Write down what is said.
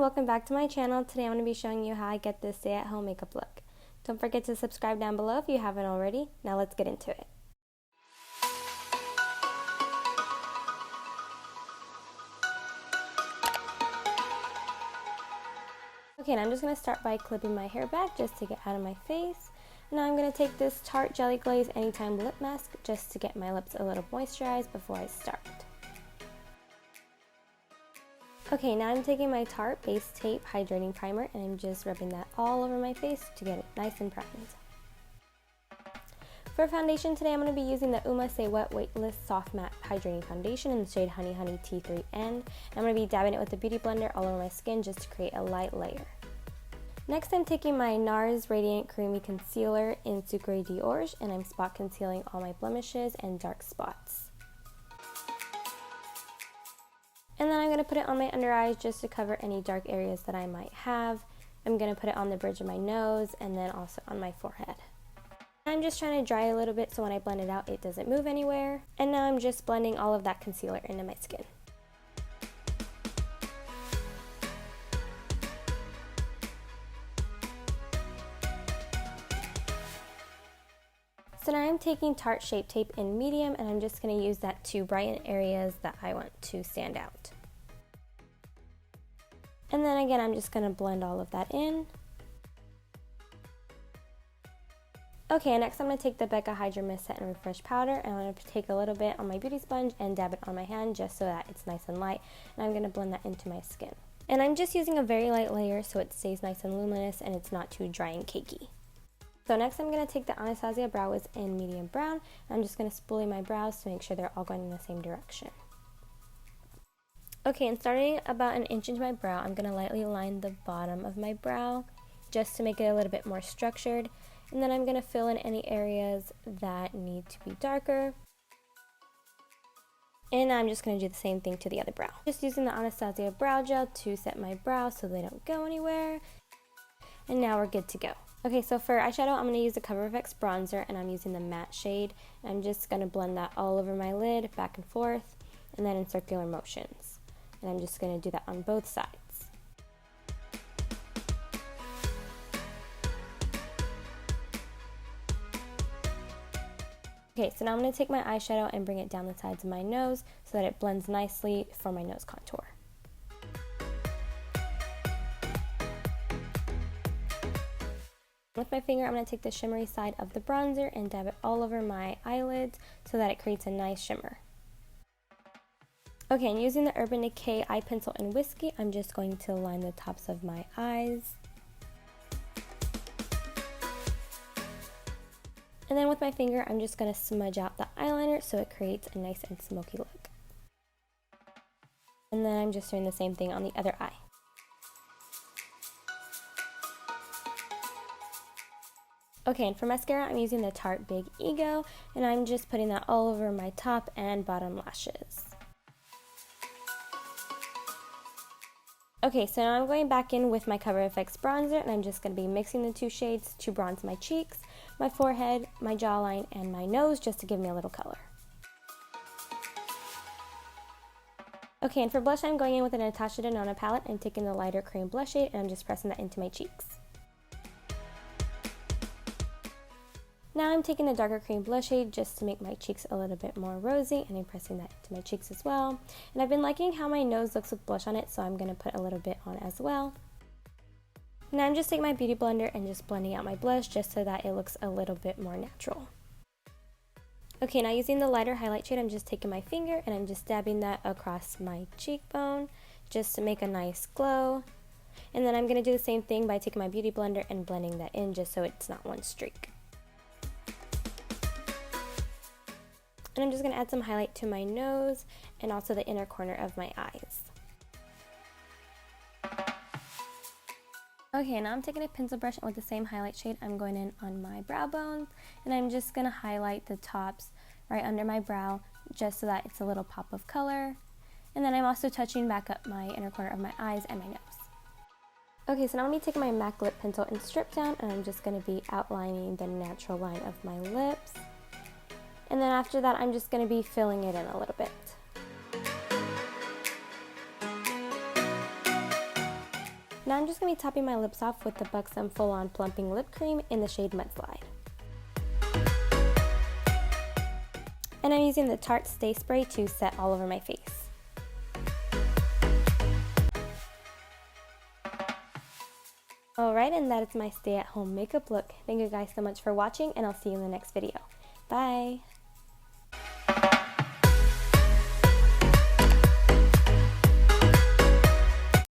welcome back to my channel. Today I'm going to be showing you how I get this stay-at-home makeup look. Don't forget to subscribe down below if you haven't already. Now let's get into it. Okay, and I'm just going to start by clipping my hair back just to get out of my face. And now I'm going to take this Tarte Jelly Glaze Anytime Lip Mask just to get my lips a little moisturized before I start. Okay, now I'm taking my Tarte Base Tape Hydrating Primer and I'm just rubbing that all over my face to get it nice and primed. For foundation today, I'm going to be using the Uoma Stay Wet Weightless Soft Matte Hydrating Foundation in the shade Honey Honey T3N. And I'm going to be dabbing it with a beauty blender all over my skin just to create a light layer. Next, I'm taking my Nars Radiant Creamy Concealer in Sucre d'Orge and I'm spot concealing all my blemishes and dark spots. And then I'm going to put it on my under eyes just to cover any dark areas that I might have. I'm going to put it on the bridge of my nose and then also on my forehead. I'm just trying to dry a little bit so when I blend it out it doesn't move anywhere. And now I'm just blending all of that concealer into my skin. So now I'm taking Tarte Shape Tape in medium and I'm just going to use that to brighten areas that I want to stand out. And then again, I'm just going to blend all of that in. Okay, next I'm going to take the Becca Hydra-Mist Set and Refresh Powder and I'm going to take a little bit on my beauty sponge and dab it on my hand just so that it's nice and light. And I'm going to blend that into my skin. And I'm just using a very light layer so it stays nice and luminous and it's not too dry and cakey. So next I'm going to take the Anastasia Brow Wiz in medium brown. And I'm just going to spoolie my brows to make sure they're all going in the same direction. Okay, and starting about an inch into my brow, I'm going to lightly line the bottom of my brow just to make it a little bit more structured. And then I'm going to fill in any areas that need to be darker. And I'm just going to do the same thing to the other brow. Just using the Anastasia Brow Gel to set my brows so they don't go anywhere. And now we're good to go. Okay, so for eyeshadow, I'm going to use the Cover FX bronzer and I'm using the matte shade. I'm just going to blend that all over my lid, back and forth, and then in circular motions. And I'm just going to do that on both sides. Okay, so now I'm going to take my eyeshadow and bring it down the sides of my nose so that it blends nicely for my nose contour. With my finger, I'm going to take the shimmery side of the bronzer and dab it all over my eyelids so that it creates a nice shimmer. Okay, and using the Urban Decay Eye Pencil in Whiskey, I'm just going to line the tops of my eyes. And then with my finger, I'm just going to smudge out the eyeliner so it creates a nice and smoky look. And then I'm just doing the same thing on the other eye. Okay, and for mascara, I'm using the Tarte Big Ego, and I'm just putting that all over my top and bottom lashes. Okay, so now I'm going back in with my Cover FX bronzer, and I'm just going to be mixing the two shades to bronze my cheeks, my forehead, my jawline, and my nose just to give me a little color. Okay, and for blush, I'm going in with a Natasha Denona palette and taking the lighter cream blush shade, and I'm just pressing that into my cheeks. Now I'm taking the darker cream blush shade just to make my cheeks a little bit more rosy, and I'm pressing that into my cheeks as well. And I've been liking how my nose looks with blush on it, so I'm going to put a little bit on as well. Now I'm just taking my beauty blender and just blending out my blush just so that it looks a little bit more natural. Okay, now using the lighter highlight shade, I'm just taking my finger and I'm just dabbing that across my cheekbone just to make a nice glow. And then I'm going to do the same thing by taking my beauty blender and blending that in just so it's not one streak. And I'm just going to add some highlight to my nose and also the inner corner of my eyes. Okay, now I'm taking a pencil brush and with the same highlight shade, I'm going in on my brow bones and I'm just going to highlight the tops right under my brow just so that it's a little pop of color. And then I'm also touching back up my inner corner of my eyes and my nose. Okay, so now I'm going to take my MAC lip pencil in Stripdown and I'm just going to be outlining the natural line of my lips. And then after that, I'm just going to be filling it in a little bit. Now I'm just going to be topping my lips off with the Buxom Full On Plumping Lip Cream in the shade Mudslide. And I'm using the Tarte Stay Spray to set all over my face. Alright, and that is my stay-at-home makeup look. Thank you guys so much for watching, and I'll see you in the next video. Bye!